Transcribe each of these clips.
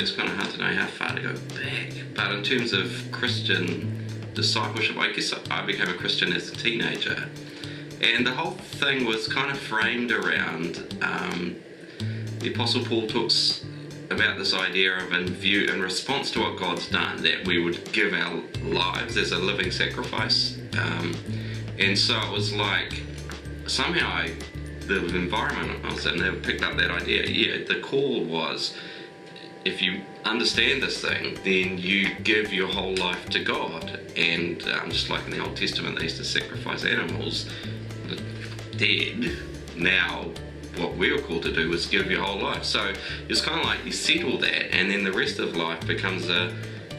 story, it's kind of hard to know how far to go back. But in terms of Christian discipleship, I guess I became a Christian as a teenager. And the whole thing was kind of framed around the Apostle Paul talks about this idea of in response to what God's done, that we would give our lives as a living sacrifice. And so it was like, somehow the environment I was in, they picked up that idea. Yeah, the call was, if you understand this thing, then you give your whole life to God. And just like in the Old Testament, they used to sacrifice animals, dead. Now what we were called to do was give your whole life. So it's kind of like you settle that, and then the rest of life becomes an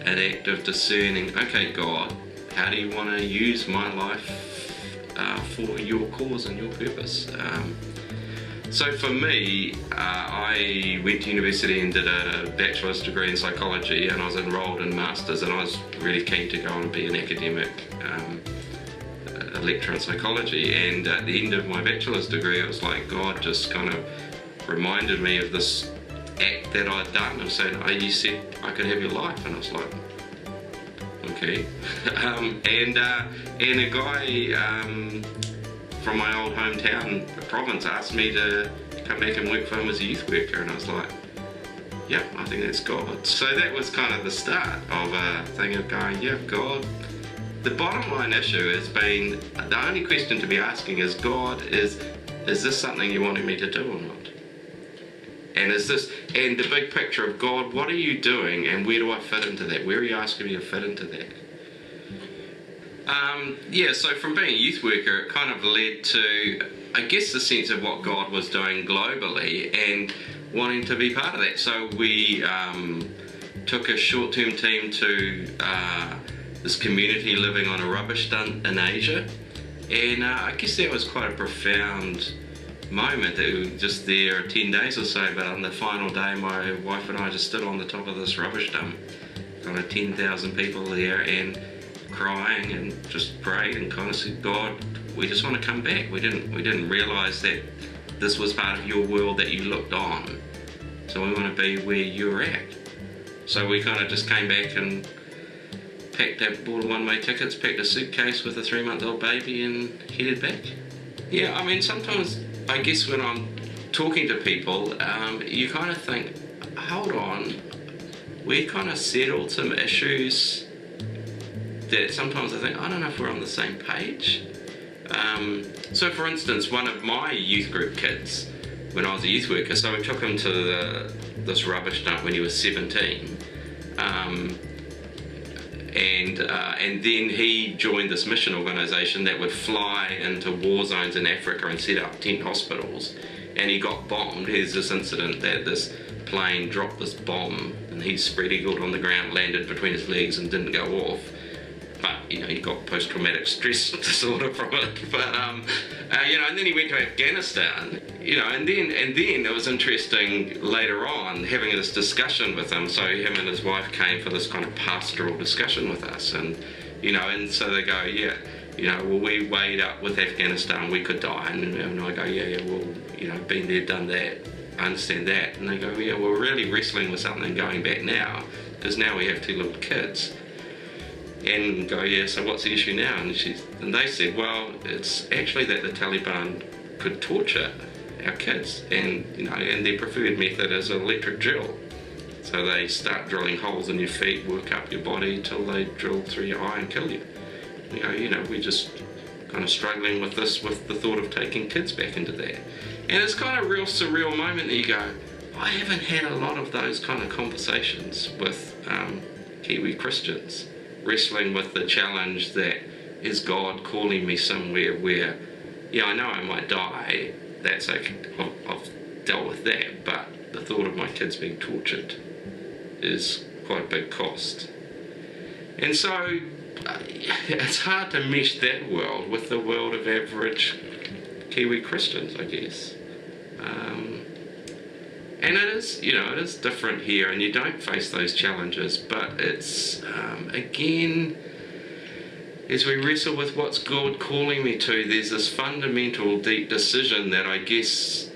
act of discerning, okay, God, how do you want to use my life for your cause and your purpose? So for me, I went to university and did a bachelor's degree in psychology, and I was enrolled in masters, and I was really keen to go and be an academic lecturer in psychology. And at the end of my bachelor's degree, it was like God just kind of reminded me of this act that I'd done of saying, oh, you said I could have your life, and I was like, okay. And a guy from my old hometown province asked me to come back and work for him as a youth worker, and I was like, yeah, I think that's God. So that was kind of the start of a thing of going, yeah, God. The bottom line issue has been, the only question to be asking is, God, is this something you wanted me to do or not? And and the big picture of God, what are you doing, and where do I fit into that? Where are you asking me to fit into that? Yeah, so from being a youth worker, it kind of led to, I guess, the sense of what God was doing globally and wanting to be part of that. So we took a short-term team to this community living on a rubbish dump in Asia, and I guess that was quite a profound moment. That we were just there 10 days or so, but on the final day my wife and I just stood on the top of this rubbish dump, kind of 10,000 people there, and crying and just prayed and kind of said, God, we just want to come back. We didn't realise that this was part of your world that you looked on, so we want to be where you're at. So we kind of just came back and bought one-way tickets, packed a suitcase with a 3-month-old baby, and headed back. Yeah, I mean, sometimes I guess when I'm talking to people, you kind of think, hold on, we kind of settled some issues that sometimes I think, I don't know if we're on the same page. So for instance, one of my youth group kids, when I was a youth worker, so we took him to this rubbish dump when he was 17. And then he joined this mission organisation that would fly into war zones in Africa and set up tent hospitals, and he got bombed. Here's this incident that this plane dropped this bomb, and he spread-eagled on the ground, landed between his legs and didn't go off. But, you know, he got post-traumatic stress disorder from it. But, you know, and then he went to Afghanistan, you know, and then it was interesting later on having this discussion with him. So him and his wife came for this kind of pastoral discussion with us, and, you know, and so they go, yeah, you know, well, we weighed up with Afghanistan, we could die. And I go, yeah, well, you know, been there, done that, I understand that. And they go, yeah, we're really wrestling with something going back now, because now we have 2 little kids. And go, yeah, so what's the issue now? And they said, well, it's actually that the Taliban could torture our kids, and, you know, and their preferred method is an electric drill. So they start drilling holes in your feet, work up your body till they drill through your eye and kill you. You know, we're just kind of struggling with this, with the thought of taking kids back into that. And it's kind of a real surreal moment that you go, I haven't had a lot of those kind of conversations with Kiwi Christians, wrestling with the challenge that, is God calling me somewhere where, yeah, I know I might die, that's okay, I've dealt with that, but the thought of my kids being tortured is quite a big cost. And so it's hard to mesh that world with the world of average Kiwi Christians, I guess. And it is, you know, it is different here, and you don't face those challenges, but it's, again, as we wrestle with what's God calling me to, there's this fundamental deep decision that I guess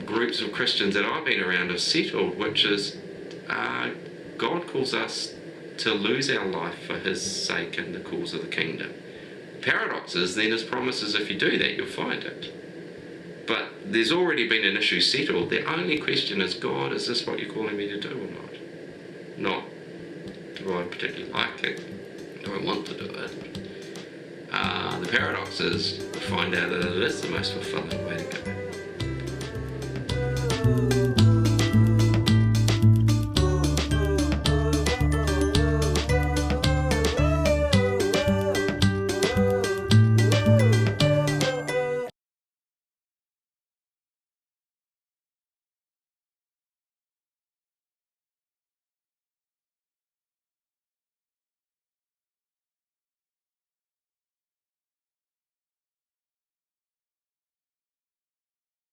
groups of Christians that I've been around have settled, which is, God calls us to lose our life for his sake and the cause of the kingdom. Paradox is then his promise is if you do that, you'll find it. But there's already been an issue settled. The only question is, God, is this what you're calling me to do or not? Not, do I particularly like it? Do I want to do it? The paradox is to find out that it is the most fulfilling way to go.